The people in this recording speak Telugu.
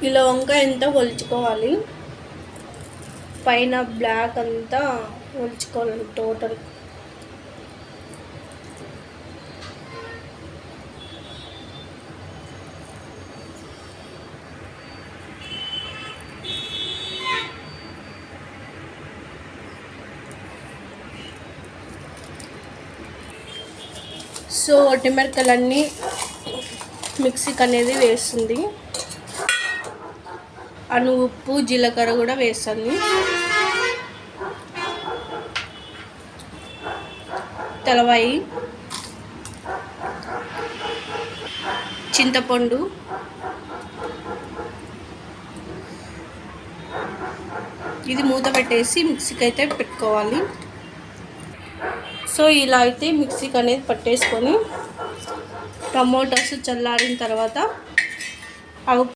ఇలా వంకాయ అంతా ఒలుచుకోవాలి, పైన బ్లాక్ అంతా ఒలుచుకోవాలి టోటల్. సో ఒట్టిమిరపకాయలన్నీ మిక్సీకి అనేది వేస్తుంది, అను ఉప్పు జీలకర్ర కూడా వేస్తుంది, తెలవాయి, చింతపండు, ఇది మూత పెట్టేసి మిక్సీకి అయితే పెట్టుకోవాలి. సో ఇలా అయితే మిక్సీకి అనేది పట్టేసుకొని టమోటాస్ చల్లారిన తర్వాత అవి